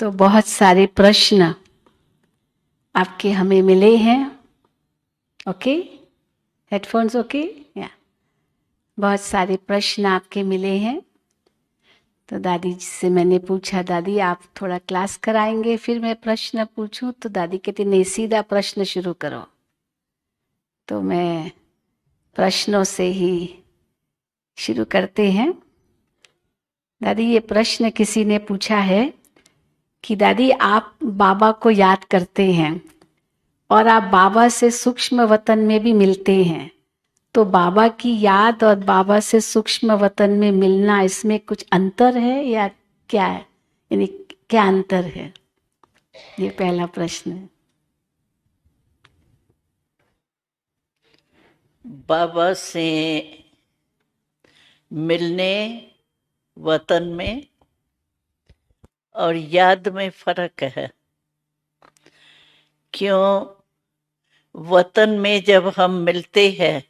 तो बहुत सारे प्रश्न आपके हमें मिले हैं। ओके, हेडफोन्स ओके या बहुत सारे प्रश्न आपके मिले हैं। तो दादी जी से मैंने पूछा, दादी आप थोड़ा क्लास कराएंगे फिर मैं प्रश्न पूछूं? तो दादी कहती नहीं, सीधा प्रश्न शुरू करो। तो मैं प्रश्नों से ही शुरू करते हैं। दादी, ये प्रश्न किसी ने पूछा है कि दादी आप बाबा को याद करते हैं और आप बाबा से सूक्ष्म वतन में भी मिलते हैं, तो बाबा की याद और बाबा से सूक्ष्म वतन में मिलना, इसमें कुछ अंतर है या क्या है? यानी क्या अंतर है? ये पहला प्रश्न है। बाबा से मिलने वतन में और याद में फर्क है। क्यों? वतन में जब हम मिलते हैं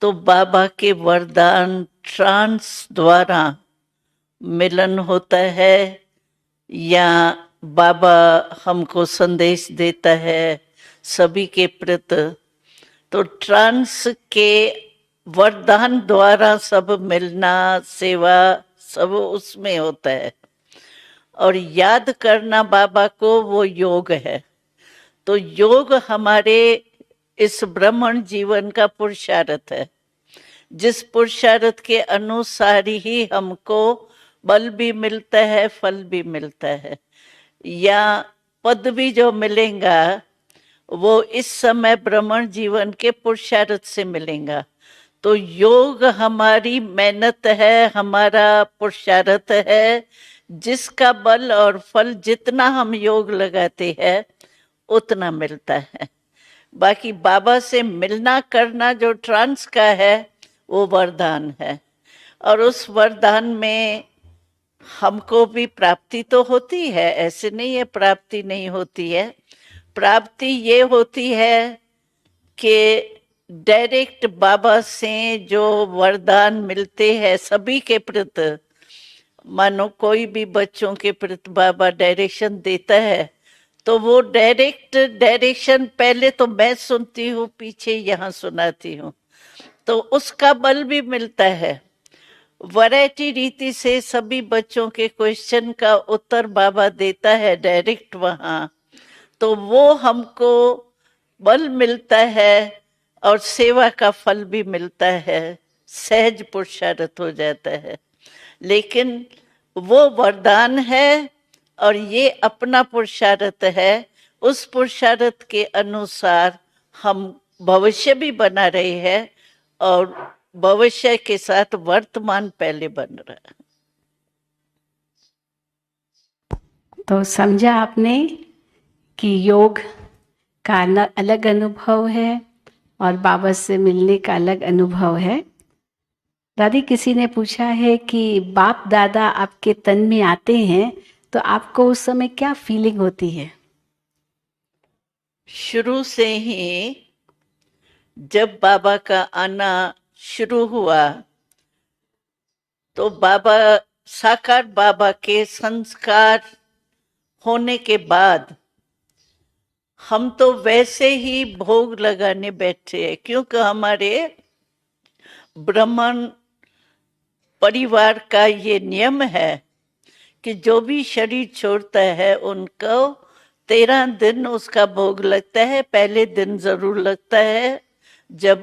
तो बाबा के वरदान ट्रांस द्वारा मिलन होता है, या बाबा हमको संदेश देता है सभी के प्रति। तो ट्रांस के वरदान द्वारा सब मिलना, सेवा सब उसमें होता है। और याद करना बाबा को, वो योग है। तो योग हमारे इस ब्राह्मण जीवन का पुरुषार्थ है, जिस पुरुषार्थ के अनुसार ही हमको बल भी मिलता है, फल भी मिलता है, या पद भी जो मिलेगा वो इस समय ब्राह्मण जीवन के पुरुषार्थ से मिलेगा। तो योग हमारी मेहनत है, हमारा पुरुषार्थ है, जिसका बल और फल जितना हम योग लगाते हैं उतना मिलता है। बाकी बाबा से मिलना करना जो ट्रांस का है वो वरदान है, और उस वरदान में हमको भी प्राप्ति तो होती है, ऐसे नहीं है प्राप्ति नहीं होती है। प्राप्ति ये होती है कि डायरेक्ट बाबा से जो वरदान मिलते हैं सभी के प्रति, मानो कोई भी बच्चों के प्रति बाबा डायरेक्शन देता है, तो वो डायरेक्ट डायरेक्शन पहले तो मैं सुनती हूँ, पीछे यहाँ सुनाती हूँ, तो उसका बल भी मिलता है। वैरायटी रीति से सभी बच्चों के क्वेश्चन का उत्तर बाबा देता है डायरेक्ट वहाँ, तो वो हमको बल मिलता है और सेवा का फल भी मिलता है, सहज पुरुषार्थ हो जाता है। लेकिन वो वरदान है और ये अपना पुरुषार्थ है। उस पुरुषार्थ के अनुसार हम भविष्य भी बना रहे हैं और भविष्य के साथ वर्तमान पहले बन रहा है। तो समझा आपने कि योग का अलग अनुभव है और बाबा से मिलने का अलग अनुभव है। दादी, किसी ने पूछा है कि बाप दादा आपके तन में आते हैं तो आपको उस समय क्या फीलिंग होती है? शुरू से ही जब बाबा का आना शुरू हुआ तो बाबा, साकार बाबा के संस्कार होने के बाद हम तो वैसे ही भोग लगाने बैठे हैं, क्योंकि हमारे ब्राह्मण परिवार का ये नियम है कि जो भी शरीर छोड़ता है उनको 13 दिन उसका भोग लगता है। पहले दिन जरूर लगता है, जब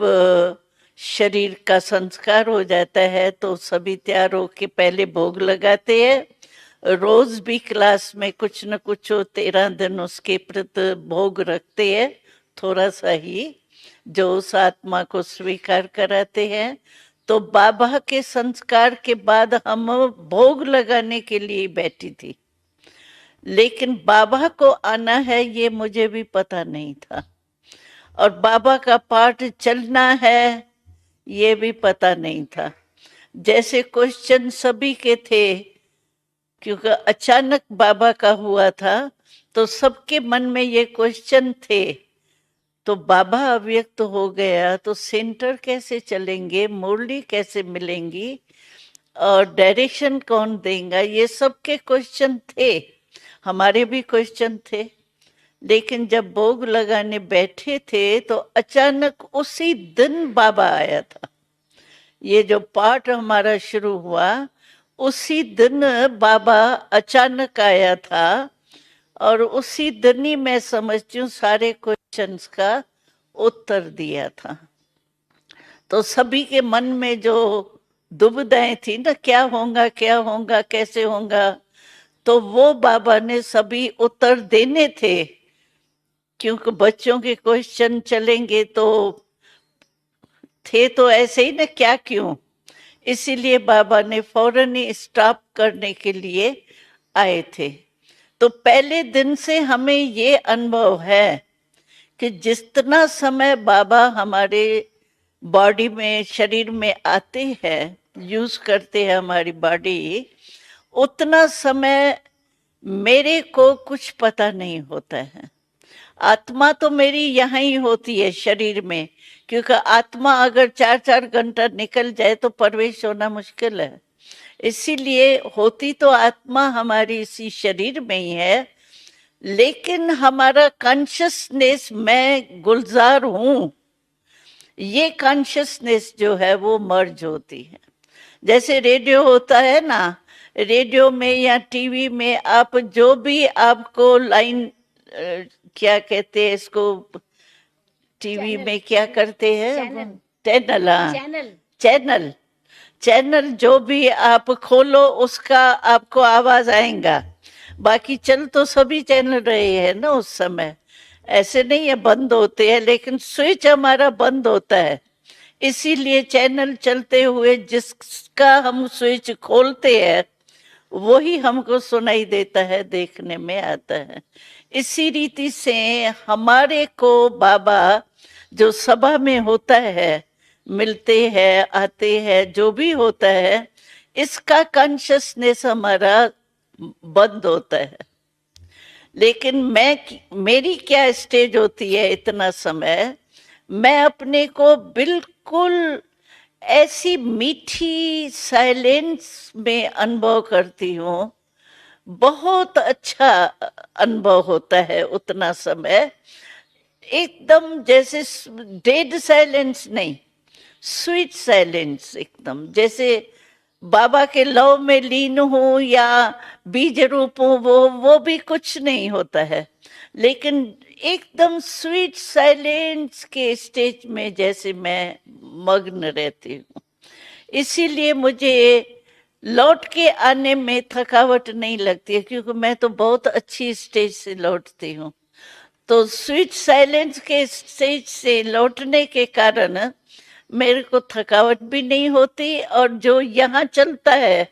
शरीर का संस्कार हो जाता है तो सभी तैयार होके पहले भोग लगाते हैं। रोज भी क्लास में कुछ न कुछ 13 दिन उसके प्रति भोग रखते हैं, थोड़ा सा ही, जो उस आत्मा को स्वीकार कराते हैं। तो बाबा के संस्कार के बाद हम भोग लगाने के लिए बैठी थी, लेकिन बाबा को आना है ये मुझे भी पता नहीं था, और बाबा का पाठ चलना है ये भी पता नहीं था। जैसे क्वेश्चन सभी के थे, क्योंकि अचानक बाबा का हुआ था तो सबके मन में ये क्वेश्चन थे। तो बाबा अव्यक्त हो गया तो सेंटर कैसे चलेंगे, मुरली कैसे मिलेंगी और डायरेक्शन कौन देगा, ये सब के क्वेश्चन थे। हमारे भी क्वेश्चन थे, लेकिन जब भोग लगाने बैठे थे तो अचानक उसी दिन बाबा आया था। ये जो पाठ हमारा शुरू हुआ, उसी दिन बाबा अचानक आया था, और उसी दिन ही मैं समझती हूँ सारे क्वेश्चंस का उत्तर दिया था। तो सभी के मन में जो दुविधाएं थी ना, क्या होगा क्या होगा कैसे होगा, तो वो बाबा ने सभी उत्तर देने थे, क्योंकि बच्चों के क्वेश्चन चलेंगे तो थे तो ऐसे ही ना, क्या क्यों, इसीलिए बाबा ने फौरन ही स्टॉप करने के लिए आए थे। तो पहले दिन से हमें ये अनुभव है कि जितना समय बाबा हमारे बॉडी में, शरीर में आते हैं, यूज करते हैं हमारी बॉडी, उतना समय मेरे को कुछ पता नहीं होता है। आत्मा तो मेरी यहाँ ही होती है शरीर में, क्योंकि आत्मा अगर 4-4 घंटा निकल जाए तो प्रवेश होना मुश्किल है। इसीलिए होती तो आत्मा हमारी इसी शरीर में ही है, लेकिन हमारा कॉन्शियसनेस, मैं गुलजार हूं, ये कॉन्शियसनेस जो है वो मर्ज होती है। जैसे रेडियो होता है ना, रेडियो में या टीवी में आप जो भी आपको लाइन, क्या कहते हैं इसको, टीवी में क्या करते हैं, चैनल, हाँ, चैनल, चैनल जो भी आप खोलो उसका आपको आवाज आएगा। बाकी चल तो सभी चैनल रहे हैं ना उस समय, ऐसे नहीं है बंद होते हैं, लेकिन स्विच हमारा बंद होता है। इसीलिए चैनल चलते हुए जिसका हम स्विच खोलते हैं वही हमको सुनाई देता है, देखने में आता है। इसी रीति से हमारे को बाबा जो सभा में होता है, मिलते हैं, आते हैं, जो भी होता है, इसका कॉन्शियसनेस हमारा बंद होता है। लेकिन मेरी क्या स्टेज होती है, इतना समय मैं अपने को बिल्कुल ऐसी मीठी साइलेंस में अनुभव करती हूँ। बहुत अच्छा अनुभव होता है उतना समय, एकदम जैसे डेड साइलेंस नहीं, स्वीट साइलेंस, एकदम जैसे बाबा के लव में लीन हूं या बीज रूप हूं, वो भी कुछ नहीं होता है, लेकिन एकदम स्वीट साइलेंस के स्टेज में जैसे मैं मग्न रहती हूँ। इसीलिए मुझे लौट के आने में थकावट नहीं लगती है, क्योंकि मैं तो बहुत अच्छी स्टेज से लौटती हूँ। तो स्वीट साइलेंस के स्टेज से लौटने के कारण मेरे को थकावट भी नहीं होती, और जो यहाँ चलता है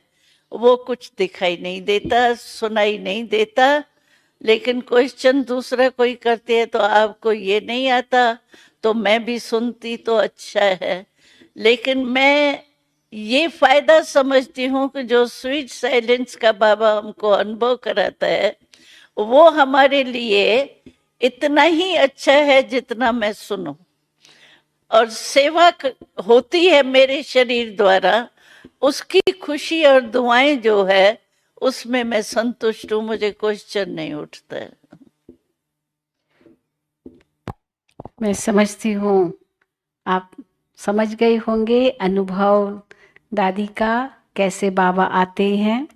वो कुछ दिखाई नहीं देता, सुनाई नहीं देता। लेकिन क्वेश्चन दूसरा कोई करते हैं तो आपको ये नहीं आता, तो मैं भी सुनती तो अच्छा है। लेकिन मैं ये फायदा समझती हूँ कि जो स्वीट साइलेंस का बाबा हमको अनुभव कराता है, वो हमारे लिए इतना ही अच्छा है जितना मैं सुनूं। और सेवा होती है मेरे शरीर द्वारा, उसकी खुशी और दुआएं जो है उसमें मैं संतुष्ट हूं, मुझे क्वेश्चन नहीं उठता है। मैं समझती हूँ, आप समझ गए होंगे अनुभव दादी का, कैसे बाबा आते हैं।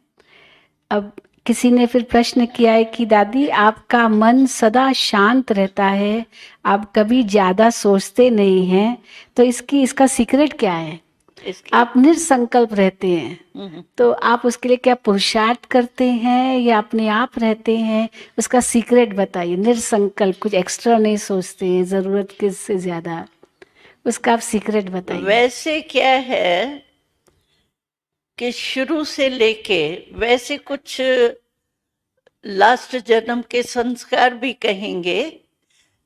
अब किसी ने फिर प्रश्न किया है कि दादी आपका मन सदा शांत रहता है, आप कभी ज्यादा सोचते नहीं हैं, तो इसका सीक्रेट क्या है? आप निसंकल्प रहते हैं, तो आप उसके लिए क्या पुरुषार्थ करते हैं या अपने आप रहते हैं? उसका सीक्रेट बताइए। निसंकल्प, कुछ एक्स्ट्रा नहीं सोचते हैं जरूरत के से ज्यादा, उसका आप सीक्रेट बताइए। वैसे क्या है कि शुरू से लेके वैसे कुछ लास्ट जन्म के संस्कार भी कहेंगे,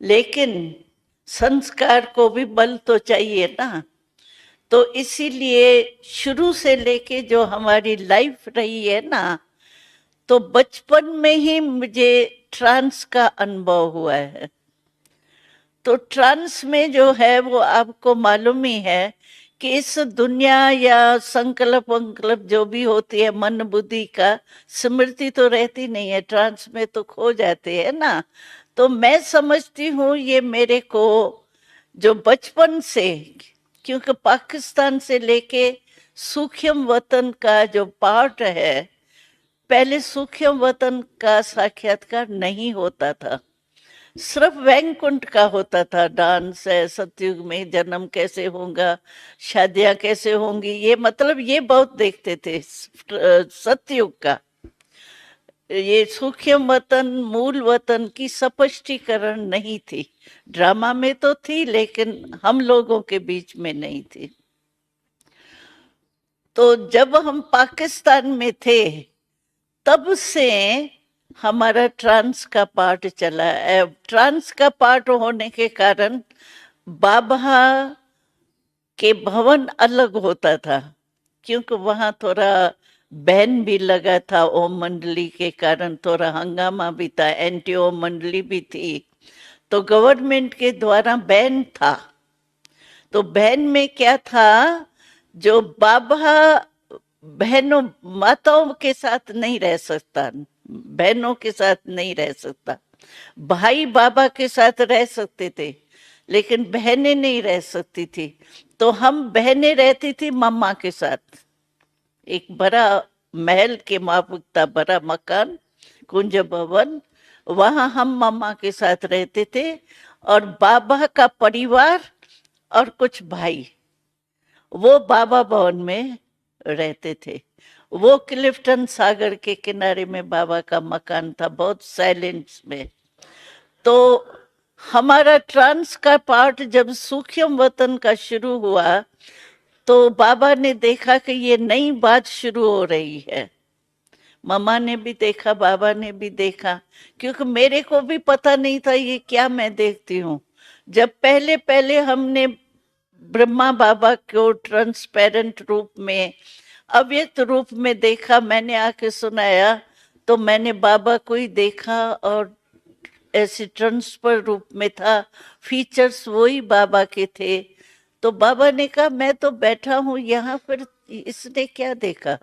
लेकिन संस्कार को भी बल तो चाहिए ना। तो इसीलिए शुरू से लेके जो हमारी लाइफ रही है ना, तो बचपन में ही मुझे ट्रांस का अनुभव हुआ है। तो ट्रांस में जो है वो आपको मालूम ही है कि इस दुनिया या संकल्प वंकल्प जो भी होती है मन बुद्धि का, स्मृति तो रहती नहीं है, ट्रांस में तो खो जाते हैं ना। तो मैं समझती हूँ ये मेरे को जो बचपन से, क्योंकि पाकिस्तान से लेके सूक्ष्म वतन का जो पार्ट है, पहले सूक्ष्म वतन का साक्षात्कार नहीं होता था, सिर्फ वैकुंठ का होता था। डांस है, सतयुग में जन्म कैसे होगा, शादियां कैसे होंगी, ये मतलब ये बहुत देखते थे सतयुग का। ये सूक्ष्म वतन मूल वतन की स्पष्टीकरण नहीं थी। ड्रामा में तो थी लेकिन हम लोगों के बीच में नहीं थी। तो जब हम पाकिस्तान में थे तब से हमारा ट्रांस का पार्ट चला। ट्रांस का पार्ट होने के कारण बाबा के भवन अलग होता था, क्योंकि वहां थोड़ा बैन भी लगा था ओम मंडली के कारण, थोड़ा हंगामा भी था, एंटी ओम मंडली भी थी, तो गवर्नमेंट के द्वारा बैन था। तो बैन में क्या था, जो बाबा बहनों माताओं के साथ नहीं रह सकता, बहनों के साथ नहीं रह सकता। भाई बाबा के साथ रह सकते थे लेकिन बहनें नहीं रह सकती थी। तो हम बहनें रहती थी मम्मा के साथ, एक बड़ा महल के माफिक था, बड़ा मकान, कुंज भवन, वहां हम मम्मा के साथ रहते थे। और बाबा का परिवार और कुछ भाई वो बाबा भवन में रहते थे। वो क्लिफ्टन सागर के किनारे में बाबा का मकान था, बहुत साइलेंस में। तो हमारा ट्रांस का पार्ट जब सूक्ष्म वतन का शुरू हुआ तो बाबा ने देखा कि ये नई बात शुरू हो रही है। मम्मा ने भी देखा, बाबा ने भी देखा, क्योंकि मेरे को भी पता नहीं था ये क्या मैं देखती हूँ। जब पहले पहले हमने ब्रह्मा बाबा को ट्रांसपेरेंट रूप में, अव्यक्त रूप में देखा, मैंने आके सुनाया, तो मैंने बाबा को ही देखा और ऐसे ट्रांसफर रूप में था, फीचर्स वही बाबा के थे। तो बाबा ने कहा मैं तो बैठा हूं यहाँ, फिर इसने क्या देखा,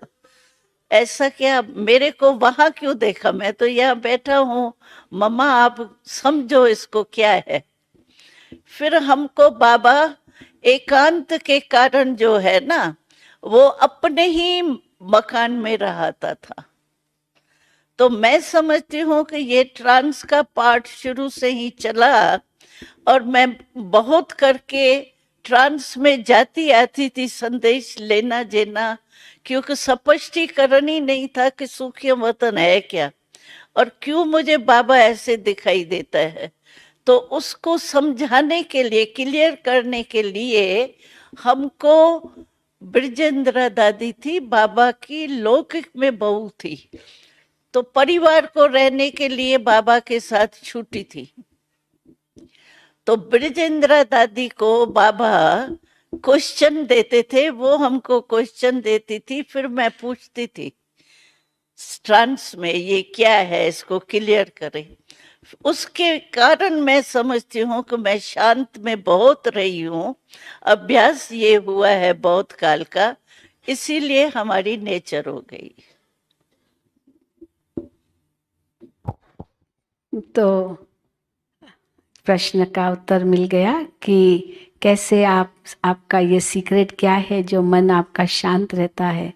ऐसा क्या, मेरे को वहां क्यों देखा, मैं तो यहाँ बैठा हूँ, मम्मा आप समझो इसको क्या है। फिर हमको बाबा एकांत के कारण जो है ना, वो अपने ही मकान में रहता था। तो मैं समझती हूँ कि ये ट्रांस का पार्ट शुरू से ही चला और मैं बहुत करके ट्रांस में जाती आती थी संदेश लेना देना, क्योंकि स्पष्टीकरण ही नहीं था कि सूक्ष्म वतन है क्या और क्यों मुझे बाबा ऐसे दिखाई देता है। तो उसको समझाने के लिए, क्लियर करने के लिए हमको, ब्रजेंद्रा दादी थी बाबा की, लौकिक में बहू थी, तो परिवार को रहने के लिए बाबा के साथ छुट्टी थी। तो ब्रजेंद्रा दादी को बाबा क्वेश्चन देते थे, वो हमको क्वेश्चन देती थी, फिर मैं पूछती थी ट्रांस में ये क्या है, इसको क्लियर करें। उसके कारण मैं समझती हूँ कि मैं शांत में बहुत रही हूँ, अभ्यास ये हुआ है बहुत काल का, इसीलिए हमारी नेचर हो गई। तो प्रश्न का उत्तर मिल गया कि कैसे आपका ये सीक्रेट क्या है जो मन आपका शांत रहता है।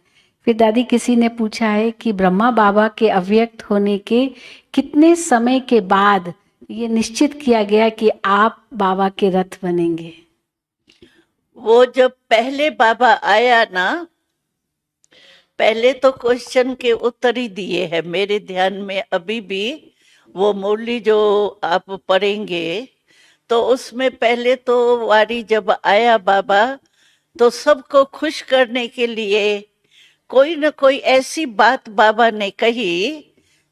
फिर दादी किसी ने पूछा है कि ब्रह्मा बाबा के अव्यक्त होने के कितने समय के बाद ये निश्चित किया गया कि आप बाबा के रथ बनेंगे। वो जब पहले बाबा आया ना, पहले तो क्वेश्चन के उत्तर ही दिए हैं मेरे ध्यान में अभी भी। वो मुरली जो आप पढ़ेंगे तो उसमें पहले तो वारी जब आया बाबा, तो सबको खुश करने के लिए कोई न कोई ऐसी बात बाबा ने कही,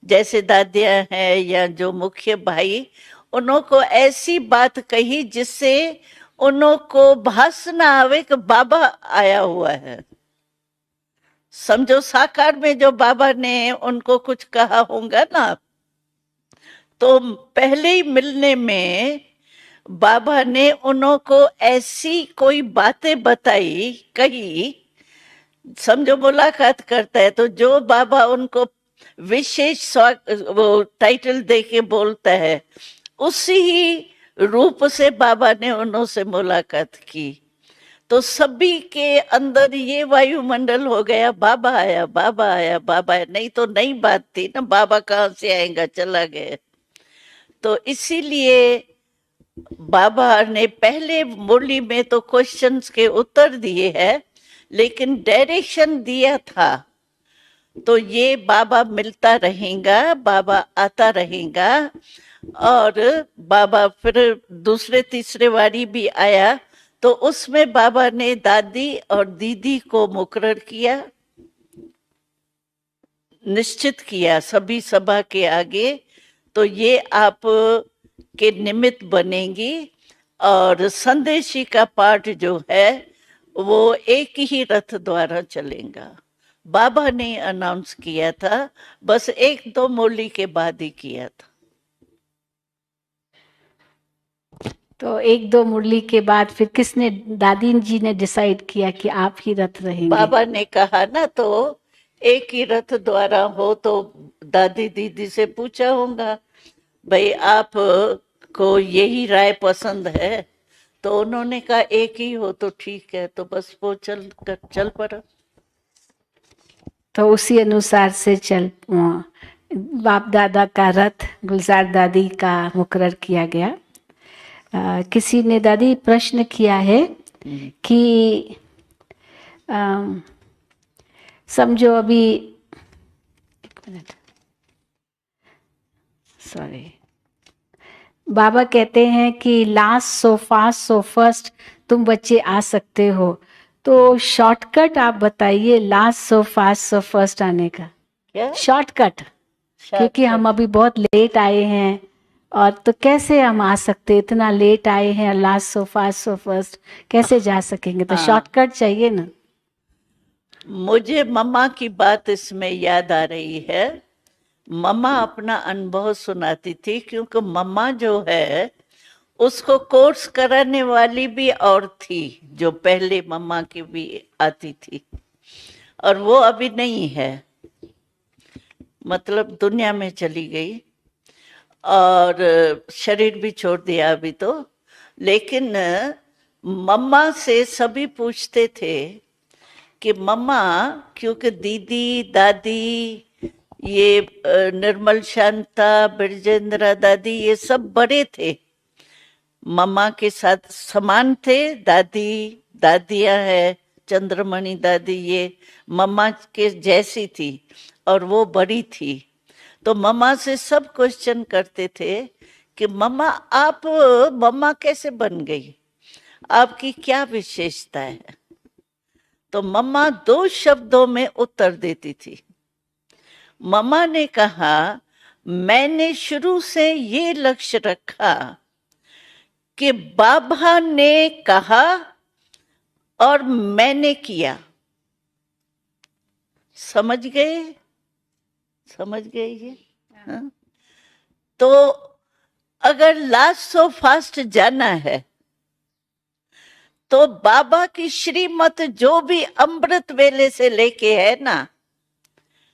जैसे दादियां हैं या जो मुख्य भाई, उनको ऐसी बात कही जिससे उनको भास ना आवे कि बाबा आया हुआ है। समझो साकार में जो बाबा ने उनको कुछ कहा होगा ना, तो पहले ही मिलने में बाबा ने उन्हों को ऐसी कोई बातें बताई, कही, समझो मुलाकात करता है तो जो बाबा उनको विशेष वो टाइटल दे के बोलता है, उसी ही रूप से बाबा ने उन्हों से मुलाकात की। तो सभी के अंदर ये वायुमंडल हो गया, बाबा आया, बाबा आया, बाबा आया। नहीं तो नई बात थी ना, बाबा कहाँ से आएगा, चला गया। तो इसीलिए बाबा ने पहले मुरली में तो क्वेश्चंस के उत्तर दिए हैं, लेकिन डायरेक्शन दिया था। तो ये बाबा मिलता रहेगा, बाबा आता रहेगा। और बाबा फिर दूसरे तीसरे वारी भी आया, तो उसमें बाबा ने दादी और दीदी को मुकर्रर किया, निश्चित किया सभी सभा के आगे। तो ये आप के निमित्त बनेंगी। और संदेशी का पाठ जो है वो एक ही रथ द्वारा चलेगा। बाबा ने अनाउंस किया था, बस 1-2 मुरली के बाद ही किया था। तो 1-2 मुरली के बाद फिर किसने, दादी जी ने डिसाइड किया कि आप ही रथ रहेंगे? बाबा ने कहा ना, तो एक ही रथ द्वारा हो। तो दादी दीदी से पूछा होगा, भाई आप को यही राय पसंद है? तो उन्होंने कहा एक ही हो तो ठीक है। तो बस वो चल पड़ा। तो उसी अनुसार से बाप दादा का रथ गुलजार दादी का मुकर्रर किया गया। किसी ने दादी प्रश्न किया है कि समझो अभी, सॉरी, बाबा कहते हैं कि last so fast so first, तुम बच्चे आ सकते हो। तो शॉर्टकट आप बताइए last so fast so first आने का। क्या शॉर्टकट? क्योंकि हम अभी बहुत लेट आए हैं, और तो कैसे हम आ सकते, इतना लेट आए हैं, last so fast so first कैसे जा सकेंगे? तो शॉर्टकट चाहिए ना। मुझे मम्मा की बात इसमें याद आ रही है। मम्मा अपना अनुभव सुनाती थी, क्योंकि मम्मा जो है उसको कोर्स कराने वाली भी और थी, जो पहले मम्मा की भी आती थी, और वो अभी नहीं है, मतलब दुनिया में चली गई और शरीर भी छोड़ दिया अभी तो। लेकिन मम्मा से सभी पूछते थे कि मम्मा, क्योंकि दीदी दादी, ये निर्मल शांता, बिरजेंद्रा दादी, ये सब बड़े थे, मम्मा के साथ समान थे। दादियां है, चंद्रमणि दादी, ये मम्मा के जैसी थी और वो बड़ी थी। तो मम्मा से सब क्वेश्चन करते थे कि मम्मा आप मम्मा कैसे बन गई, आपकी क्या विशेषता है? तो मम्मा 2 शब्दों में उत्तर देती थी। मम्मा ने कहा, मैंने शुरू से ये लक्ष्य रखा कि बाबा ने कहा और मैंने किया। समझ गए? समझ गए ये? हाँ? तो अगर लास्ट सो फास्ट जाना है तो बाबा की श्रीमत जो भी अमृत वेले से लेके है ना,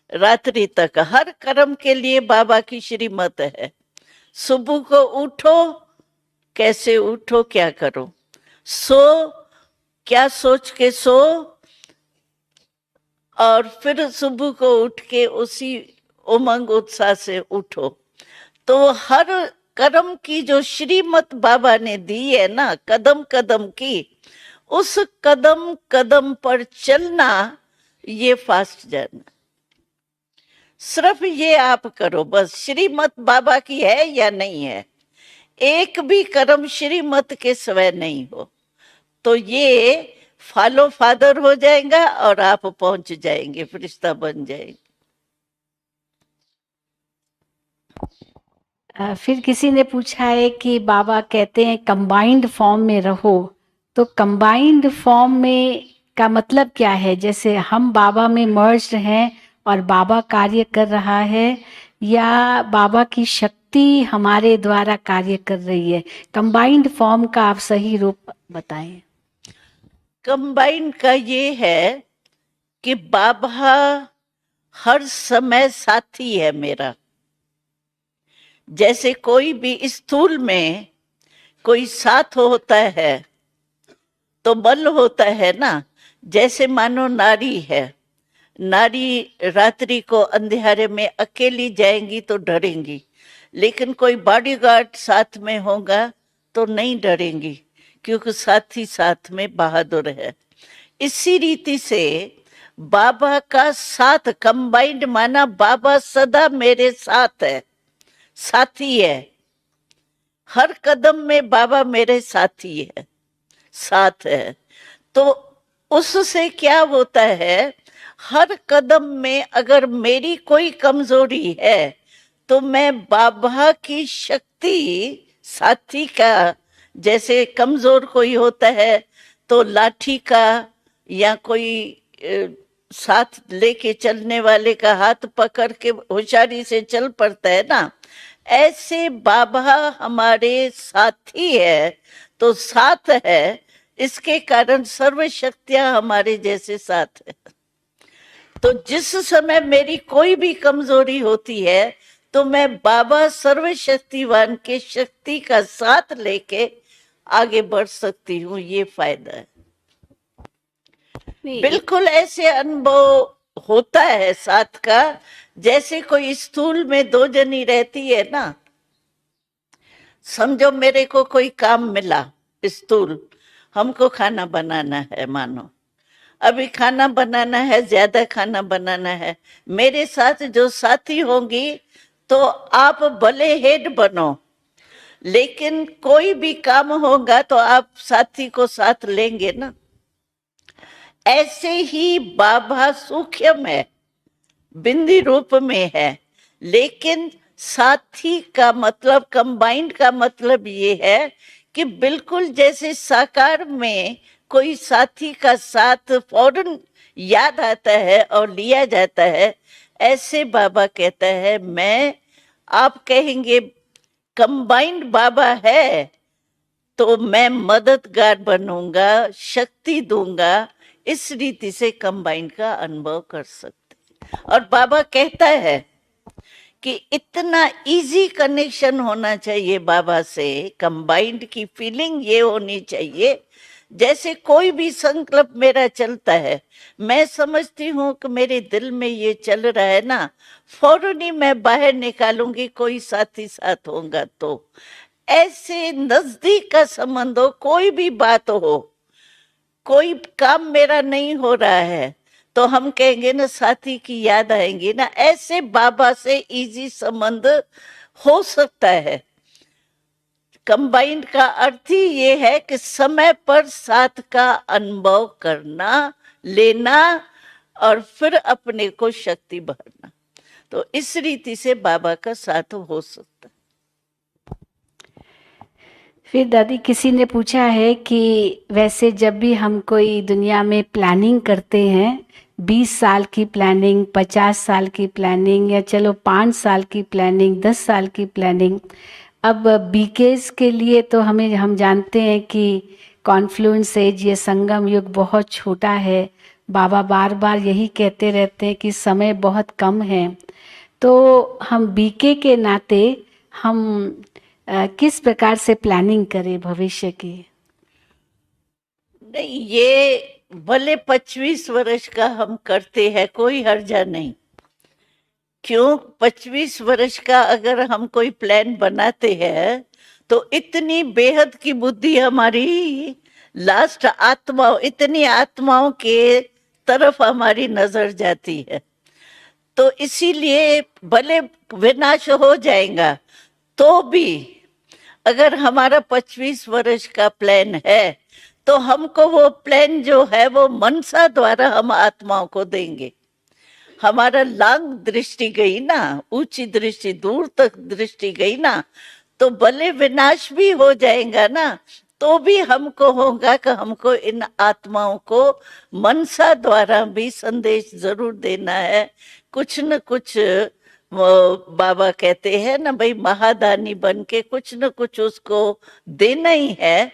रात्रि तक हर कर्म के लिए बाबा की श्रीमत है। सुबह को उठो, कैसे उठो, क्या करो, सो क्या सोच के सो, और फिर सुबह को उठ के उसी उमंग उत्साह से उठो। तो हर कर्म की जो श्रीमत बाबा ने दी है ना, कदम कदम की, उस कदम कदम पर चलना, ये फास्ट जाना। सिर्फ ये आप करो, बस श्रीमत बाबा की है या नहीं है। एक भी कर्म श्रीमत के स्वयं नहीं हो तो ये फॉलो फादर हो जाएगा और आप पहुंच जाएंगे, फरिश्ता बन जाएंगे। फिर किसी ने पूछा है कि बाबा कहते हैं कंबाइंड फॉर्म में रहो, तो कंबाइंड फॉर्म में का मतलब क्या है? जैसे हम बाबा में मर्ज्ड हैं और बाबा कार्य कर रहा है, या बाबा की शक्ति हमारे द्वारा कार्य कर रही है? कंबाइंड फॉर्म का आप सही रूप बताएं। कंबाइंड का ये है कि बाबा हर समय साथी है मेरा। जैसे कोई भी स्थूल में कोई साथ होता है तो बल होता है ना। जैसे मानो नारी है, नारी रात्रि को अंधेरे में अकेली जाएंगी तो डरेंगी, लेकिन कोई बॉडीगार्ड साथ में होगा तो नहीं डरेंगी, क्योंकि साथी साथ में बहादुर है। इसी रीति से बाबा का साथ कंबाइंड माना बाबा सदा मेरे साथ है, साथी है। हर कदम में बाबा मेरे साथी है, साथ है। तो उससे क्या होता है, हर कदम में अगर मेरी कोई कमजोरी है तो मैं बाबा की शक्ति साथी का, जैसे कमजोर कोई होता है तो लाठी का या कोई साथ लेके चलने वाले का हाथ पकड़ के होशियारी से चल पड़ता है ना, ऐसे बाबा हमारे साथी है तो साथ है। इसके कारण सर्व शक्तियां हमारे जैसे साथ है। तो जिस समय मेरी कोई भी कमजोरी होती है तो मैं बाबा सर्वशक्तिवान के शक्ति का साथ लेके आगे बढ़ सकती हूँ। ये फायदा है। बिल्कुल ऐसे अनुभव होता है साथ का, जैसे कोई स्थूल में दो जनी रहती है ना। समझो मेरे को कोई काम मिला स्थूल, हमको खाना बनाना है, मानो अभी खाना बनाना है, ज्यादा खाना बनाना है। मेरे साथ जो साथी होंगी तो आप भले हेड बनो, लेकिन कोई भी काम होगा तो आप साथी को साथ लेंगे ना। ऐसे ही बाबा सूक्ष्म है, बिंदी रूप में है, लेकिन साथी का मतलब, कंबाइंड का मतलब ये है कि बिल्कुल जैसे साकार में कोई साथी का साथ फौरन याद आता है और लिया जाता है, ऐसे बाबा कहता है मैं, आप कहेंगे कंबाइंड बाबा है तो मैं मददगार बनूंगा, शक्ति दूंगा। इस रीति से कंबाइंड का अनुभव कर सकते। और बाबा कहता है कि इतना इजी कनेक्शन होना चाहिए बाबा से, कंबाइंड की फीलिंग ये होनी चाहिए जैसे कोई भी संकल्प मेरा चलता है, मैं समझती हूँ कि मेरे दिल में ये चल रहा है ना, फौरन ही मैं बाहर निकालूंगी, कोई साथी साथ होगा तो। ऐसे नजदीक का संबंध हो, कोई भी बात हो, कोई काम मेरा नहीं हो रहा है तो हम कहेंगे ना साथी की याद आएंगी ना। ऐसे बाबा से इजी संबंध हो सकता है। कंबाइंड का अर्थ ही ये है कि समय पर साथ का अनुभव करना, लेना और फिर अपने को शक्ति भरना। तो इस रीति से बाबा का साथ हो सकता है। फिर दादी किसी ने पूछा है कि वैसे जब भी हम कोई दुनिया में प्लानिंग करते हैं, 20 साल की प्लानिंग, 50 साल की प्लानिंग, या चलो 5 साल की प्लानिंग, 10 साल की प्लानिंग, अब बीकेज के लिए तो हम जानते हैं कि कॉन्फ्लुएंस एज, ये संगम युग बहुत छोटा है। बाबा बार बार यही कहते रहते हैं कि समय बहुत कम है। तो हम बीके के नाते हम किस प्रकार से प्लानिंग करें भविष्य की? नहीं, ये भले 25 वर्ष का हम करते हैं, कोई हर्जा नहीं। क्यों? 25 वर्ष का अगर हम कोई प्लान बनाते हैं तो इतनी बेहद की बुद्धि हमारी लास्ट आत्माओं, इतनी आत्माओं के तरफ हमारी नजर जाती है। तो इसीलिए भले विनाश हो जाएगा तो भी अगर हमारा 25 वर्ष का प्लान है तो हमको वो प्लान जो है वो मनसा द्वारा हम आत्माओं को देंगे। हमारा लांग दृष्टि गई ना, ऊंची दृष्टि, दूर तक दृष्टि गई ना, तो भले विनाश भी हो जाएगा ना तो भी हमको होगा कि हमको इन आत्माओं को मनसा द्वारा भी संदेश जरूर देना है, कुछ न कुछ वो बाबा कहते हैं ना भाई, महादानी बन के कुछ न कुछ उसको देना ही है।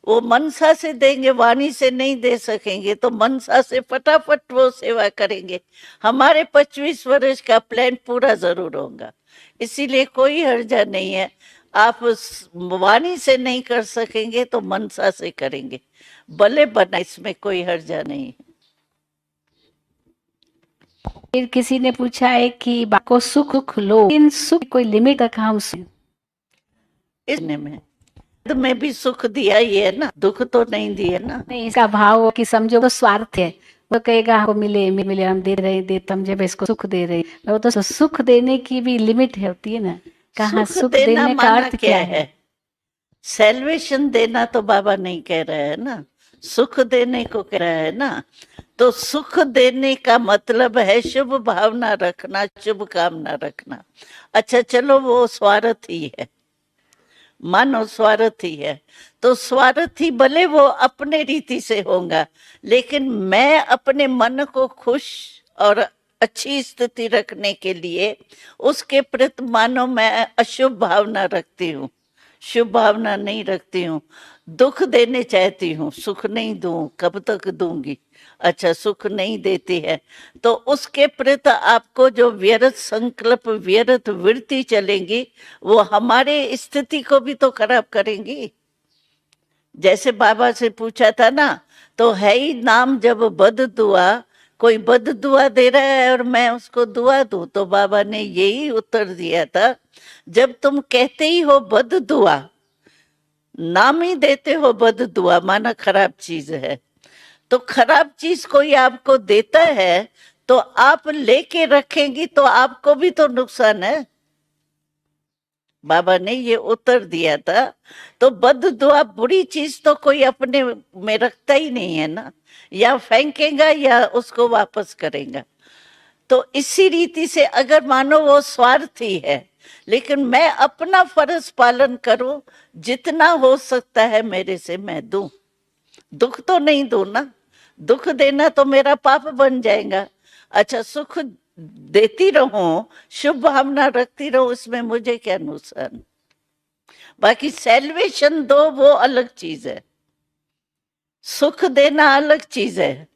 वो मनसा से देंगे, वाणी से नहीं दे सकेंगे, तो मनसा से फटाफट वो सेवा करेंगे। हमारे 25 वर्ष का प्लान पूरा जरूर होगा, इसीलिए कोई हर्जा नहीं है। आप वाणी से नहीं कर सकेंगे तो मनसा से करेंगे, भले बना, इसमें कोई हर्जा नहीं है। फिर किसी ने पूछा है कि को सुख लो, इन सुख कोई लिमिट रखा हम इसने में भी सुख दिया ही है ना, दुख तो नहीं दिए ना। नहीं, इसका भाव हो कि समझो वो स्वार्थ है, वो कहेगा हमको मिले मिले, हम दे रहे दे, तुम जब इसको सुख दे रहे, वो तो सुख देने की भी लिमिट होती है ना। कहाँ सुख देने का अर्थ क्या है? सेल्वेशन देना तो बाबा नहीं कह रहा है ना, सुख देने को कह रहा है ना। तो सुख देने का मतलब है शुभ भावना रखना, शुभ कामना रखना। अच्छा चलो, वो स्वार्थी है, मानो स्वार्थी है, तो स्वार्थी भले वो अपने रीति से होगा, लेकिन मैं अपने मन को खुश और अच्छी स्थिति रखने के लिए उसके प्रति मानो मैं अशुभ भावना रखती हूँ, शुभ भावना नहीं रखती हूँ। दुख देने चाहती हूँ, सुख नहीं दूं, कब तक दूंगी। अच्छा, सुख नहीं देती है तो उसके प्रति आपको जो व्यर्थ संकल्प, व्यर्थ वृत्ति चलेंगी, वो हमारे स्थिति को भी तो खराब करेंगी। जैसे बाबा से पूछा था ना, तो है ही नाम जब बद दुआ, कोई बद दुआ दे रहा है और मैं उसको दुआ दूं, तो बाबा ने यही उत्तर दिया था, जब तुम कहते ही हो बद दुआ, नाम ही देते हो बद दुआ, माना खराब चीज है, तो खराब चीज कोई आपको देता है तो आप लेके रखेंगी तो आपको भी तो नुकसान है। बाबा ने ये उत्तर दिया था। तो बद दुआ, बुरी चीज तो कोई अपने में रखता ही नहीं है ना, या फेंकेगा या उसको वापस करेगा। तो इसी रीति से अगर मानो वो स्वार्थी है, लेकिन मैं अपना फर्ज पालन करूं, जितना हो सकता है मेरे से मैं दूं, दुख तो नहीं दूं ना, दुख देना तो मेरा पाप बन जाएगा। अच्छा, सुख देती रहूं, शुभ भावना रखती रहूं, इसमें मुझे क्या नुकसान। बाकी सेल्वेशन दो वो अलग चीज है, सुख देना अलग चीज है।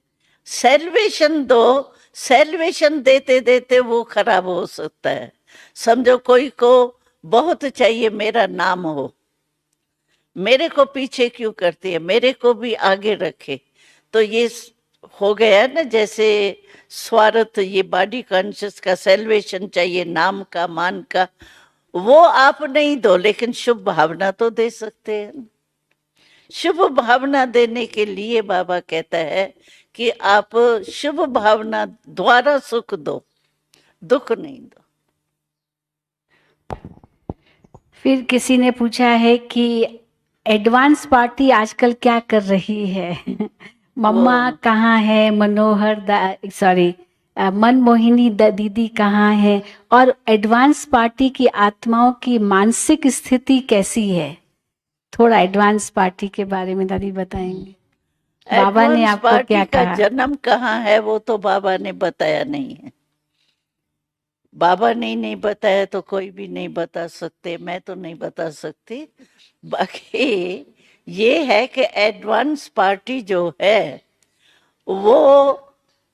सेल्वेशन दो, सेल्वेशन देते देते वो खराब हो सकता है। समझो कोई को बहुत चाहिए मेरा नाम हो, मेरे को पीछे क्यों करती है, मेरे को भी आगे रखे, तो ये हो गया ना जैसे स्वार्थ। ये बॉडी कॉन्शियस का सेल्वेशन चाहिए, नाम का, मान का, वो आप नहीं दो, लेकिन शुभ भावना तो दे सकते हैं। शुभ भावना देने के लिए बाबा कहता है कि आप शुभ भावना द्वारा सुख दो, दुख नहीं दो। फिर किसी ने पूछा है कि एडवांस पार्टी आजकल क्या कर रही है? मम्मा कहाँ है, मनोहर सॉरी मनमोहिनी दीदी कहाँ है, और एडवांस पार्टी की आत्माओं की मानसिक स्थिति कैसी है? थोड़ा एडवांस पार्टी के बारे में दादी बताएंगे। बाबा ने आपको क्या कहा? जन्म कहाँ है वो तो बाबा ने बताया नहीं है। बाबा ने नहीं बताया तो कोई भी नहीं बता सकते, मैं तो नहीं बता सकती। बाकी ये है कि एडवांस पार्टी जो है वो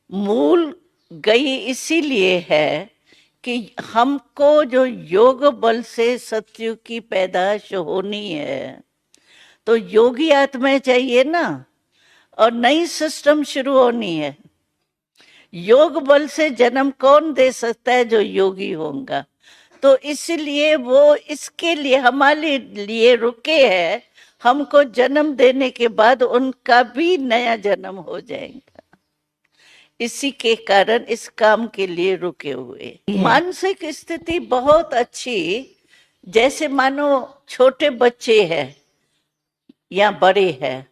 मूल गई इसीलिए है कि हमको जो योग बल से सत्युग की पैदाश होनी है, तो योगी आत्माएं चाहिए ना, और नई सिस्टम शुरू होनी है। योग बल से जन्म कौन दे सकता है? जो योगी होगा। तो इसलिए वो इसके लिए हमारे लिए रुके हैं, हमको जन्म देने के बाद उनका भी नया जन्म हो जाएगा, इसी के कारण इस काम के लिए रुके हुए। मानसिक स्थिति बहुत अच्छी, जैसे मानो छोटे बच्चे हैं या बड़े हैं,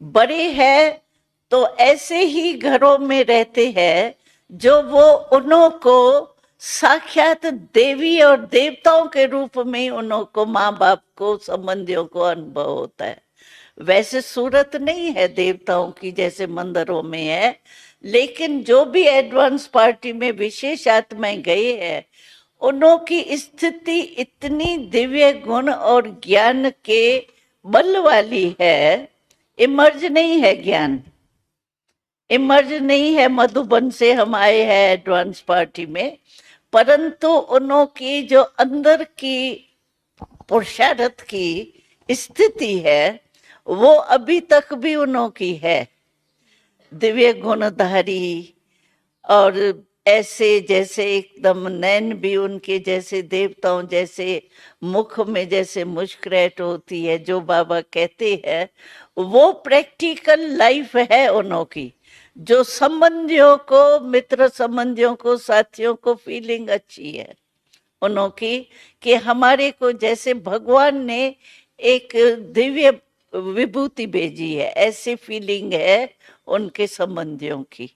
बड़े हैं तो ऐसे ही घरों में रहते हैं जो वो उन्हों को साक्षात देवी और देवताओं के रूप में उन्हों को, माँ बाप को, संबंधियों को अनुभव होता है। वैसे सूरत नहीं है देवताओं की जैसे मंदिरों में है, लेकिन जो भी एडवांस पार्टी में विशेष आत्माएं गए हैं, उन्हों की स्थिति इतनी दिव्य गुण और ज्ञान के बल वाली है, इमर्ज नहीं है ज्ञान, इमर्ज नहीं है मधुबन से हम आए हैं एडवांस पार्टी में, परंतु उन्हों की जो अंदर की पुरुषार्थ की स्थिति है वो अभी तक भी उन्हों की है, दिव्य गुणधारी। और ऐसे जैसे एकदम नैन भी उनके जैसे देवताओं जैसे, मुख में जैसे मुस्कुराहट होती है, जो बाबा कहते हैं वो प्रैक्टिकल लाइफ है उन्हों की, जो संबंधियों को, मित्र संबंधियों को, साथियों को फीलिंग अच्छी है उन्हों की, कि हमारे को जैसे भगवान ने एक दिव्य विभूति भेजी है, ऐसी फीलिंग है उनके संबंधियों की।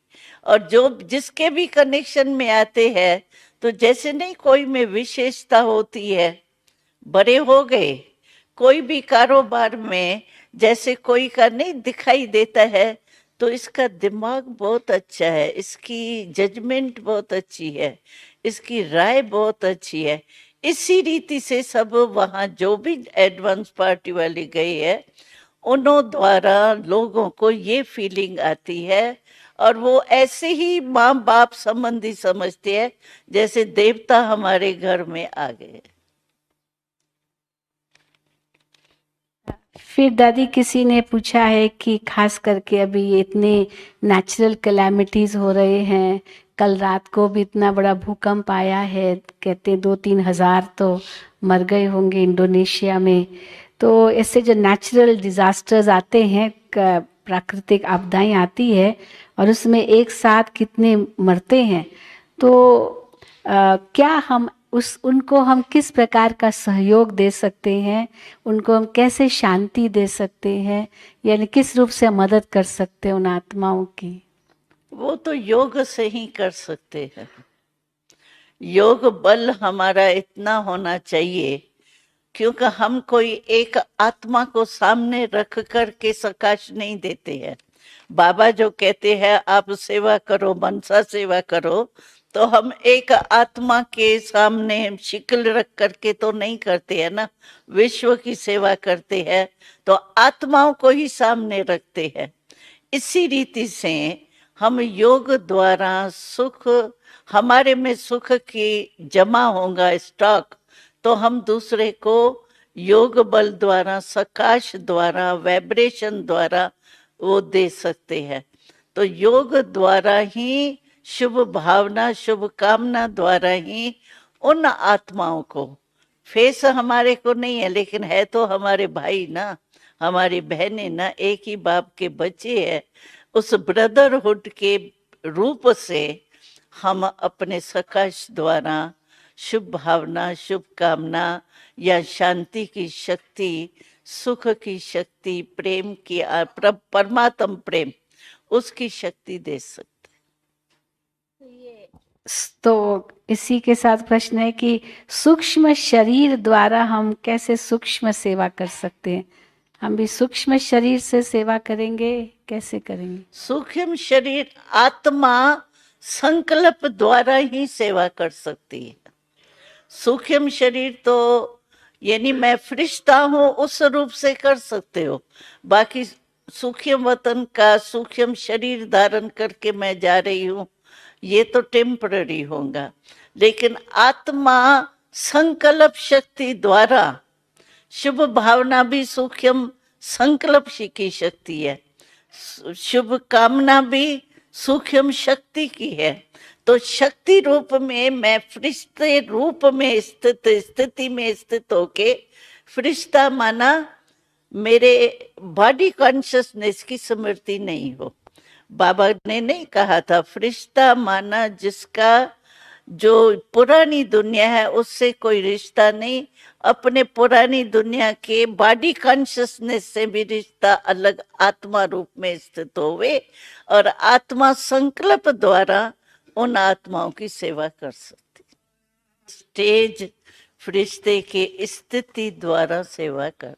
और जो जिसके भी कनेक्शन में आते हैं तो जैसे नहीं कोई में विशेषता होती है, बड़े हो गए, कोई भी कारोबार में जैसे कोई का नहीं दिखाई देता है, तो इसका दिमाग बहुत अच्छा है, इसकी जजमेंट बहुत अच्छी है, इसकी राय बहुत अच्छी है। इसी रीति से सब वहाँ जो भी एडवांस पार्टी वाले गए हैं उन्हों द्वारा लोगों को ये फीलिंग आती है, और वो ऐसे ही माँ बाप संबंधी समझते हैं जैसे देवता हमारे घर में आ गए। फिर दादी किसी ने पूछा है कि खास करके अभी ये इतने नेचुरल कैलामिटीज हो रहे हैं, कल रात को भी इतना बड़ा भूकंप आया है, कहते 2-3 हजार तो मर गए होंगे इंडोनेशिया में। तो ऐसे जो नेचुरल डिजास्टर्स आते हैं, प्राकृतिक आपदाएं आती है और उसमें एक साथ कितने मरते हैं, तो क्या हम उनको हम किस प्रकार का सहयोग दे सकते हैं, उनको हम कैसे शांति दे सकते हैं, यानी किस रूप से मदद कर सकते हैं उन आत्माओं की? वो तो योग से ही कर सकते हैं। योग बल हमारा इतना होना चाहिए, क्योंकि हम कोई एक आत्मा को सामने रख कर के सकाश नहीं देते हैं। बाबा जो कहते हैं आप सेवा करो, मनसा सेवा करो, तो हम एक आत्मा के सामने शिकल रख करके तो नहीं करते हैं ना, विश्व की सेवा करते हैं तो आत्माओं को ही सामने रखते हैं। इसी रीति से हम योग द्वारा सुख, हमारे में सुख की जमा होगा स्टॉक, तो हम दूसरे को योग बल द्वारा, सकाश द्वारा, वाइब्रेशन द्वारा वो दे सकते हैं। तो योग द्वारा ही, शुभ भावना, शुभ कामना द्वारा ही उन आत्माओं को, फेस हमारे को नहीं है लेकिन है तो हमारे भाई ना, हमारी बहनें ना, एक ही बाप के बच्चे हैं, उस ब्रदरहुड के रूप से हम अपने सकाश द्वारा शुभ भावना, शुभ कामना या शांति की शक्ति, सुख की शक्ति, प्रेम की, परमात्म प्रेम, उसकी शक्ति दे सकते। तो इसी के साथ प्रश्न है कि सूक्ष्म शरीर द्वारा हम कैसे सूक्ष्म सेवा कर सकते हैं? हम भी सूक्ष्म शरीर से सेवा करेंगे, कैसे करेंगे? सूक्ष्म शरीर आत्मा संकल्प द्वारा ही सेवा कर सकती है। सूक्ष्म शरीर तो यानी मैं फरिश्ता हूं उस रूप से कर सकते हो, बाकी सूक्ष्म वतन का सूक्ष्म शरीर धारण करके मैं जा रही हूं, ये तो टेम्पररी होगा। लेकिन आत्मा संकल्प शक्ति द्वारा, शुभ भावना भी सूक्ष्म संकल्प की शक्ति है, शुभ कामना भी सूक्ष्म शक्ति की है। तो शक्ति रूप में मैं फरिश्ते रूप में स्थिति में स्थित होके, फरिश्ता माना मेरे बॉडी कॉन्शियसनेस की स्मृति नहीं हो। बाबा ने नहीं कहा था फरिश्ता माना जिसका जो पुरानी दुनिया है उससे कोई रिश्ता नहीं, अपने पुरानी दुनिया के बॉडी कॉन्शियसनेस से भी रिश्ता अलग आत्मा रूप में स्थित होवे, और आत्मा संकल्प द्वारा उन आत्माओं की सेवा कर सकती। स्टेज फरिश्ते के स्थिति द्वारा सेवा कर।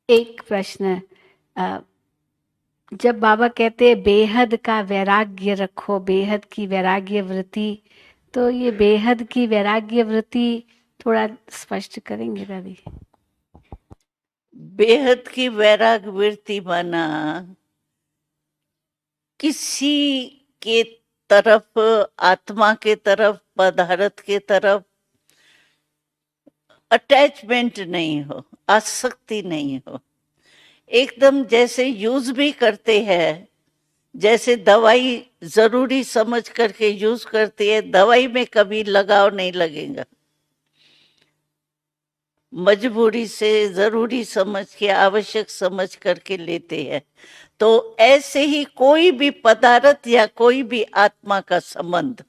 एक प्रश्न, जब बाबा कहते हैं बेहद का वैराग्य रखो, बेहद की वैराग्य वृत्ति, तो ये बेहद की वैराग्य वृत्ति थोड़ा स्पष्ट करेंगे दादी? बेहद की वैराग वृत्ति माना किसी के तरफ, आत्मा के तरफ, पदार्थ के तरफ अटैचमेंट नहीं हो, आसक्ति नहीं हो। एकदम जैसे यूज भी करते हैं, जैसे दवाई जरूरी समझ करके यूज करती है, दवाई में कभी लगाव नहीं लगेगा, मजबूरी से जरूरी समझ के, आवश्यक समझ करके लेते हैं। तो ऐसे ही कोई भी पदार्थ या कोई भी आत्मा का संबंध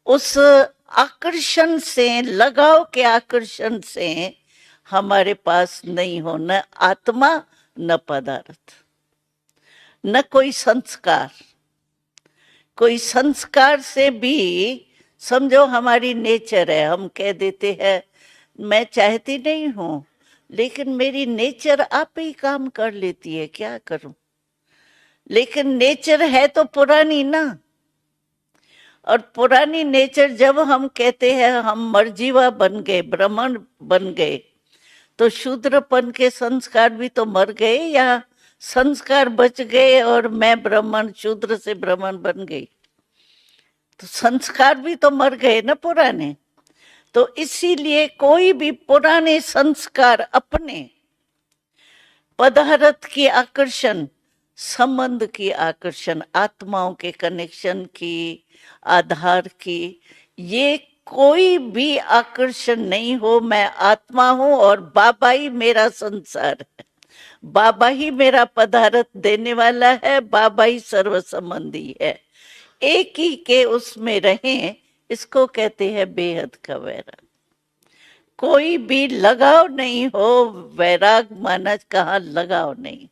उस आकर्षण से, लगाव के आकर्षण से हमारे पास नहीं हो, न आत्मा न पदार्थ, न कोई संस्कार। कोई संस्कार से भी समझो हमारी नेचर है, हम कह देते हैं मैं चाहती नहीं हूं लेकिन मेरी नेचर आप ही काम कर लेती है, क्या करूं। लेकिन नेचर है तो पुरानी ना, और पुरानी नेचर जब हम कहते हैं हम मरजीवा बन गए, ब्राह्मण बन गए, तो शूद्रपन के संस्कार भी तो मर गए, या संस्कार बच गए और मैं ब्राह्मण शूद्र से ब्राह्मण बन गई? तो संस्कार भी तो मर गए ना पुराने। तो इसीलिए कोई भी पुराने संस्कार, अपने पदार्थ की आकर्षण, संबंध की आकर्षण, आत्माओं के कनेक्शन की, आधार की, ये कोई भी आकर्षण नहीं हो। मैं आत्मा हूं और बाबा ही मेरा संसार है, बाबा ही मेरा पदार्थ देने वाला है, बाबा ही सर्व संबंधी है, एक ही के उसमें रहें, इसको कहते हैं बेहद का वैराग। कोई भी लगाव नहीं हो, वैराग माना कहाँ लगाव नहीं।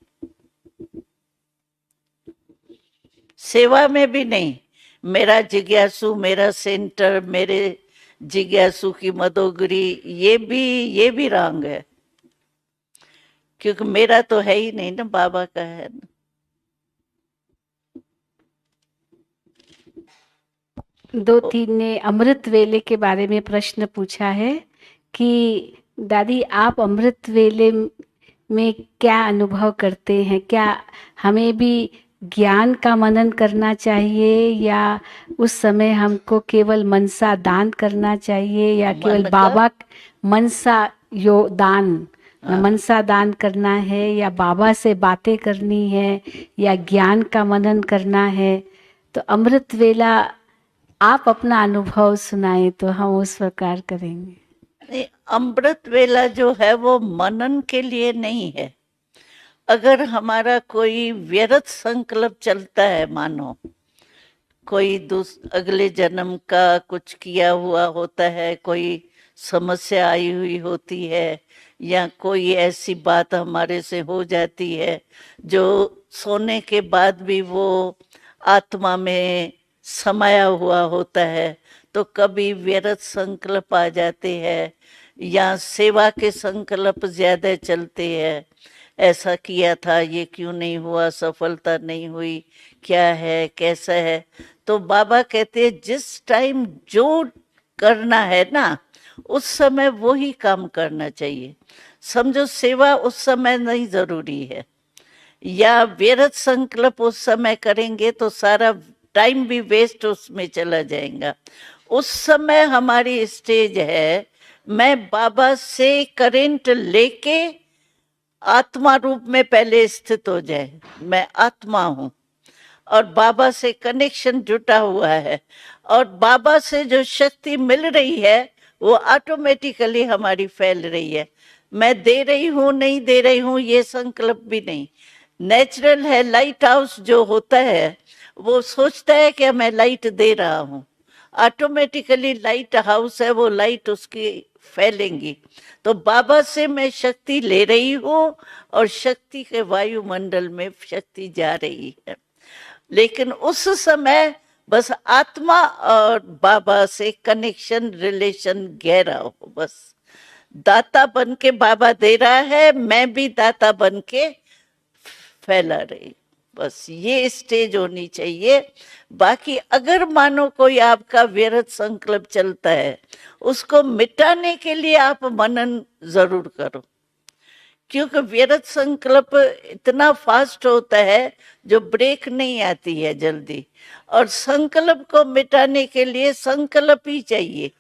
सेवा में भी नहीं, मेरा जिज्ञासु, मेरा सेंटर, मेरे जिज्ञासु की मदोगरी, ये भी रंग है, क्योंकि मेरा तो है ही नहीं ना, बाबा का है ना। दो तीन ने अमृत वेले के बारे में प्रश्न पूछा है कि दादी आप अमृत वेले में क्या अनुभव करते हैं? क्या हमें भी ज्ञान का मनन करना चाहिए, या उस समय हमको केवल मनसा दान करना चाहिए, या केवल बाबा मनसा यो दान, मनसा दान करना है, या बाबा से बातें करनी है, या ज्ञान का मनन करना है? तो अमृत वेला आप अपना अनुभव सुनाए तो हम उस प्रकार करेंगे। अमृत वेला जो है वो मनन के लिए नहीं है। अगर हमारा कोई व्यर्थ संकल्प चलता है, मानो कोई अगले जन्म का कुछ किया हुआ होता है, कोई समस्या आई हुई होती है, या कोई ऐसी बात हमारे से हो जाती है जो सोने के बाद भी वो आत्मा में समाया हुआ होता है, तो कभी व्यर्थ संकल्प आ जाते हैं, या सेवा के संकल्प ज्यादा चलते हैं, ऐसा किया था, ये क्यों नहीं हुआ, सफलता नहीं हुई, क्या है, कैसा है। तो बाबा कहते हैं जिस टाइम जो करना है ना, उस समय वो ही काम करना चाहिए। समझो सेवा उस समय नहीं जरूरी है, या व्यर्थ संकल्प उस समय करेंगे तो सारा टाइम भी वेस्ट उसमें चला जाएगा। उस समय हमारी स्टेज है, मैं बाबा से करेंट लेके आत्मा रूप में पहले स्थित हो जाए, मैं आत्मा हूं और बाबा से कनेक्शन जुटा हुआ है, और बाबा से जो शक्ति मिल रही है वो ऑटोमेटिकली हमारी फैल रही है। मैं दे रही हूं, नहीं दे रही हूं, ये संकल्प भी नहीं। नेचुरल है, लाइट हाउस जो होता है वो सोचता है कि मैं लाइट दे रहा हूं, ऑटोमेटिकली लाइट हाउस है, वो लाइट उसकी फैलेंगी। तो बाबा से मैं शक्ति ले रही हूं और शक्ति के वायुमंडल में शक्ति जा रही है। लेकिन उस समय बस आत्मा और बाबा से कनेक्शन, रिलेशन गहरा हो। बस दाता बन के बाबा दे रहा है, मैं भी दाता बन के फैला रही। बस ये स्टेज होनी चाहिए। बाकी अगर मानो कोई आपका व्यर्थ संकल्प चलता है, उसको मिटाने के लिए आप मनन जरूर करो, क्योंकि व्यर्थ संकल्प इतना फास्ट होता है जो ब्रेक नहीं आती है जल्दी, और संकल्प को मिटाने के लिए संकल्प ही चाहिए।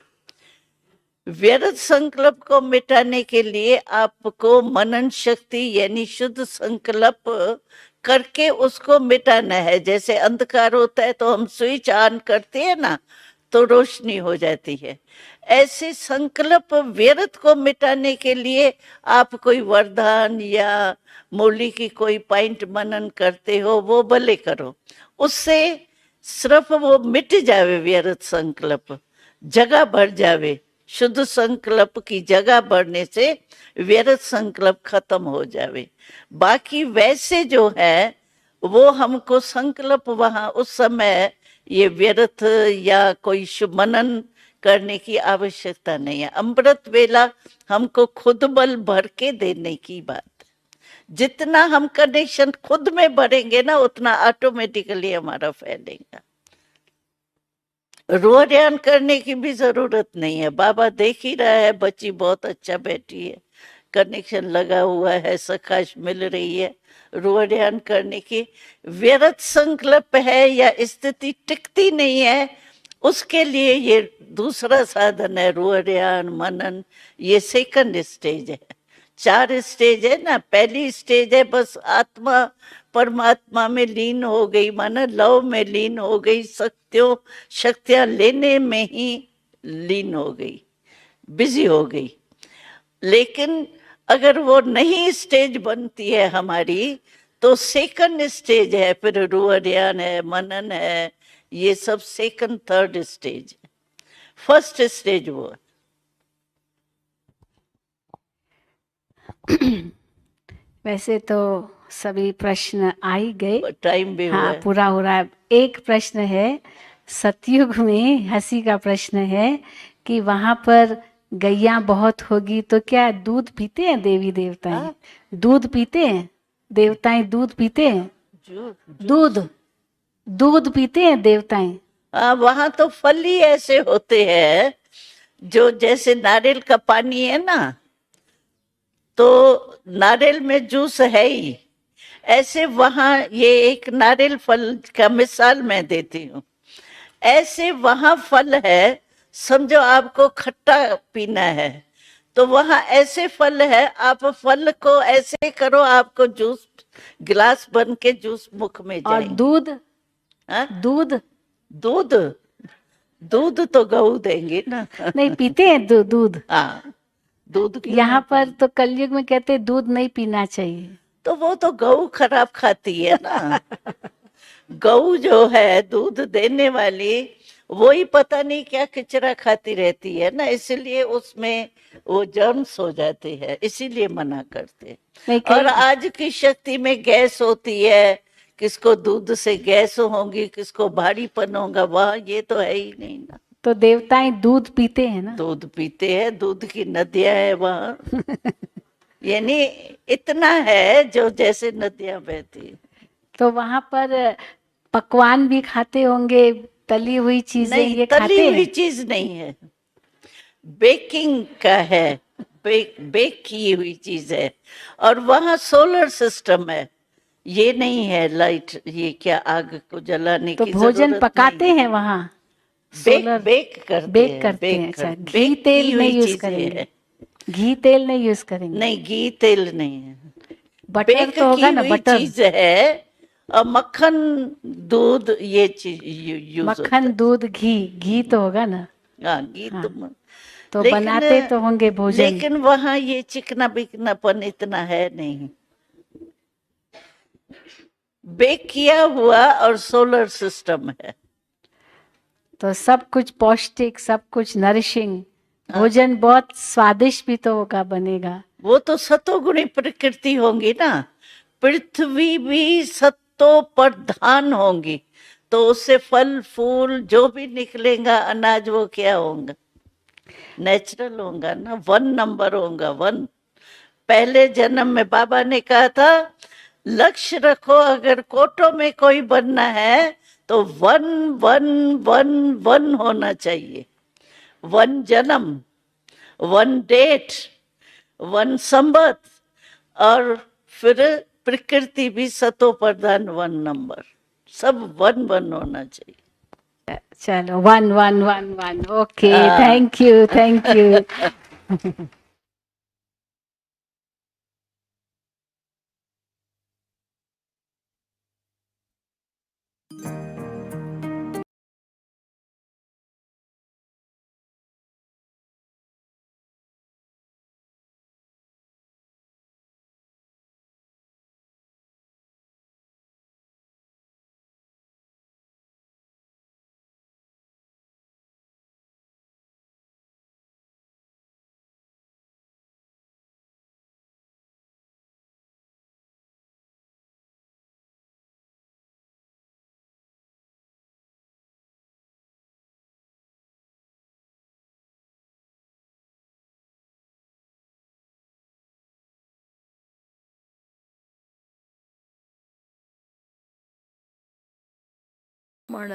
व्यर्थ संकल्प को मिटाने के लिए आपको मनन शक्ति यानी शुद्ध संकल्प करके उसको मिटाना है। जैसे अंधकार होता है तो हम स्विच ऑन करते हैं ना, तो रोशनी हो जाती है। ऐसे संकल्प व्यर्थ को मिटाने के लिए आप कोई वरदान या मुरली की कोई पॉइंट मनन करते हो, वो भले करो, उससे सिर्फ वो मिट जावे व्यर्थ संकल्प, जगह बढ़ जावे। शुद्ध संकल्प की जगह बढ़ने से व्यर्थ संकल्प खत्म हो जावे। बाकी वैसे जो है वो हमको संकल्प वहां उस समय ये व्यर्थ या कोई शुभ मनन करने की आवश्यकता नहीं है। अमृत वेला हमको खुद बल भर के देने की बात है। जितना हम कनेक्शन खुद में भरेंगे ना, उतना ऑटोमेटिकली हमारा फैलेगा। रोहरियान करने की भी जरूरत नहीं है। बाबा देख ही रहा है, बच्ची बहुत अच्छा बैठी है, कनेक्शन लगा हुआ है, सकाश मिल रही है। रोहरियान करने की व्यर्थ संकल्प है या स्थिति टिकती नहीं है, उसके लिए ये दूसरा साधन है, रोहरियान मनन। ये सेकंड स्टेज है। 4 स्टेज है ना। पहली स्टेज है बस आत्मा परमात्मा में लीन हो गई, माना लव में लीन हो गई, शक्तियां लेने में ही लीन हो गई, बिजी हो गई। लेकिन अगर वो नहीं स्टेज बनती है हमारी, तो सेकंड स्टेज है, फिर रोहरियान है, मनन है, ये सब सेकंड थर्ड स्टेज है। फर्स्ट स्टेज वो वैसे तो सभी प्रश्न आ ही गए, टाइम भी हुआ हाँ है। पूरा हो रहा है। एक प्रश्न है, सतयुग में हंसी का प्रश्न है कि वहां पर गैया बहुत होगी तो क्या दूध पीते हैं देवी देवताएं? हाँ? दूध पीते हैं देवताएं? दूध पीते हैं? जो दूध दूध पीते हैं देवताएं? वहां तो फल ही ऐसे होते हैं, जो जैसे नारियल का पानी है ना, तो नारियल में जूस है ही, ऐसे वहां ये एक नारियल फल का मिसाल मैं देती हूँ। ऐसे वहां फल है, समझो आपको खट्टा पीना है, तो वहां ऐसे फल है, आप फल को ऐसे करो, आपको जूस गिलास बन के जूस मुख में और जाएंगे। दूध? हाँ? दूध दूध दूध तो गऊ देंगे ना। नहीं पीते हैं दूध? हाँ, दूध क्यों यहाँ नहीं पर तो कलयुग में कहते हैं दूध नहीं पीना चाहिए। तो वो तो गऊ खराब खाती है ना। गऊ जो है दूध देने वाली, वो ही पता नहीं क्या कचरा खाती रहती है ना, इसलिए उसमें वो जर्म्स हो जाते हैं, इसीलिए मना करते हैं। नहीं और कहीं आज की शक्ति में गैस होती है, किसको दूध से गैस होगी, किसको भारीपन होगा, वह ये तो है ही नहीं ना। तो देवताएं दूध पीते हैं ना? दूध पीते हैं, दूध की नदियां है वहां। यानी इतना है जो जैसे नदियां बहती है। तो वहां पर पकवान भी खाते होंगे, तली हुई चीजें नहीं, ये तली खाते हुई हैं? चीज नहीं है, बेकिंग का है, बेक की हुई चीज है। और वहां सोलर सिस्टम है, ये नहीं है लाइट, ये क्या आग को जलाने तो की भोजन जरूरत पकाते नहीं है। हैं वहां? बेक सोलर बेक करते बेक हैं, करते हैं। बेक अच्छा, कर, घी बेक तेल की नहीं हुई यूज चीजें करेंगे? हैं। घी तेल नहीं यूज करेंगे? नहीं, घी तेल नहीं है, बटर बेक तो होगा की ना, हुई बटर? चीज है। और मक्खन, दूध, ये चीज यूज होता मक्खन, है। दूध, घी तो होगा ना? हाँ, घी हाँ, तो तो लेकिन बनाते तो होंगे भोजन। लेकिन वहां ये चिकना बिकनापन इतना है नहीं। बेक किया हुआ और सोलर सिस्टम है। तो सब कुछ पौष्टिक, सब कुछ नरिशिंग हाँ। भोजन, बहुत स्वादिष्ट भी तो होगा, बनेगा। वो तो सतोगुणी प्रकृति होंगी ना, पृथ्वी भी सत्तो प्रधान होंगी, तो उससे फल फूल जो भी निकलेगा अनाज, वो क्या होगा, नेचुरल होगा ना, 1 नंबर होगा, 1। पहले जन्म में बाबा ने कहा था लक्ष्य रखो, अगर कोटों में कोई बनना है तो 1 1 1 1 होना चाहिए। 1 जन्म, 1 डेट, 1 संवत, और फिर प्रकृति भी सतो प्रधान 1 नंबर, सब 1 1 होना चाहिए। चलो 1 1 1 1, ओके, हाँ। Thank you, thank you.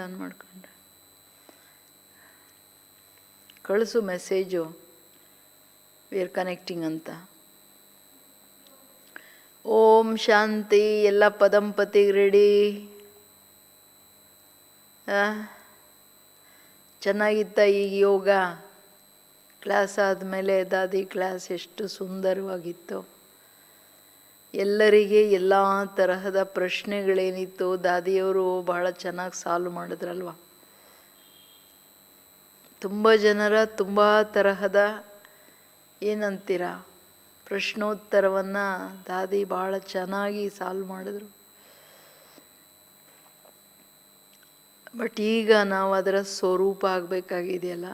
On ಮಾಡ್ಕೊಂಡೆ ಕಳಿಸು ಮೆಸೇಜು, ವಿ ಆರ್ ಕನೆಕ್ಟಿಂಗ್ ಅಂತ. ಓಂ ಶಾಂತಿ. ಎಲ್ಲ ಪದಂಪತಿಗೆ ರೆಡಿ? ಚೆನ್ನಾಗಿತ್ತ ಈಗ ಯೋಗ ಕ್ಲಾಸ್ ಆದಮೇಲೆ? ದಾದಿ ಕ್ಲಾಸ್ ಎಷ್ಟು ಸುಂದರವಾಗಿತ್ತು. ಎಲ್ಲರಿಗೆ ಎಲ್ಲ ತರಹದ ಪ್ರಶ್ನೆಗಳೇನಿತ್ತು ದಾದಿಯವರು ಬಹಳ ಚೆನ್ನಾಗಿ ಸಾಲ್ವ್ ಮಾಡಿದ್ರಲ್ವ. ತುಂಬ ಜನರ ತುಂಬ ತರಹದ ಏನಂತೀರ ಪ್ರಶ್ನೋತ್ತರವನ್ನು ದಾದಿ ಭಾಳ ಚೆನ್ನಾಗಿ ಸಾಲ್ವ್ ಮಾಡಿದ್ರು. ಬಟ್ ಈಗ ನಾವು ಅದರ ಸ್ವರೂಪ ಆಗಬೇಕಾಗಿದೆಯಲ್ಲ.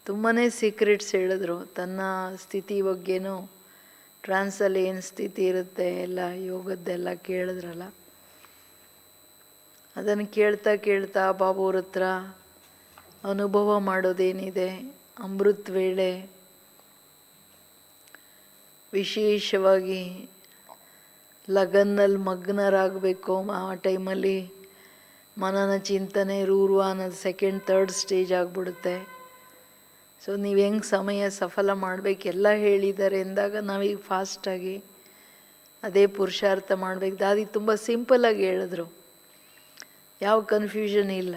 ತುಂಬಾ ಸೀಕ್ರೆಟ್ಸ್ ಹೇಳಿದ್ರು. ತನ್ನ ಸ್ಥಿತಿ ಬಗ್ಗೆನೂ, ಟ್ರಾನ್ಸಲ್ಲಿ ಏನು ಸ್ಥಿತಿ ಇರುತ್ತೆ ಎಲ್ಲ ಯೋಗದ್ದೆಲ್ಲ ಕೇಳಿದ್ರಲ್ಲ. ಅದನ್ನು ಕೇಳ್ತಾ ಕೇಳ್ತಾ ಬಾಬುವ್ರ ಹತ್ರ ಅನುಭವ ಮಾಡೋದೇನಿದೆ, ಅಮೃತ ವೇಳೆ ವಿಶೇಷವಾಗಿ ಲಗನ್ನಲ್ಲಿ ಮಗ್ನರಾಗಬೇಕು. ಆ ಟೈಮಲ್ಲಿ ಮನನ ಚಿಂತನೆ ರೂರು ಅನ್ನೋದು 2nd 3rd ಸ್ಟೇಜ್ ಆಗಿಬಿಡುತ್ತೆ. ಸೊ ನೀವು ಹೆಂಗೆ ಸಮಯ ಸಫಲ ಮಾಡಬೇಕೆಲ್ಲ ಹೇಳಿದ್ದಾರೆ ಎಂದಾಗ ನಾವೀಗ ಫಾಸ್ಟಾಗಿ ಅದೇ ಪುರುಷಾರ್ಥ ಮಾಡಬೇಕು. ದಾದಿ ತುಂಬ ಸಿಂಪಲ್ಲಾಗಿ ಹೇಳಿದ್ರು, ಯಾವ ಕನ್ಫ್ಯೂಷನ್ ಇಲ್ಲ.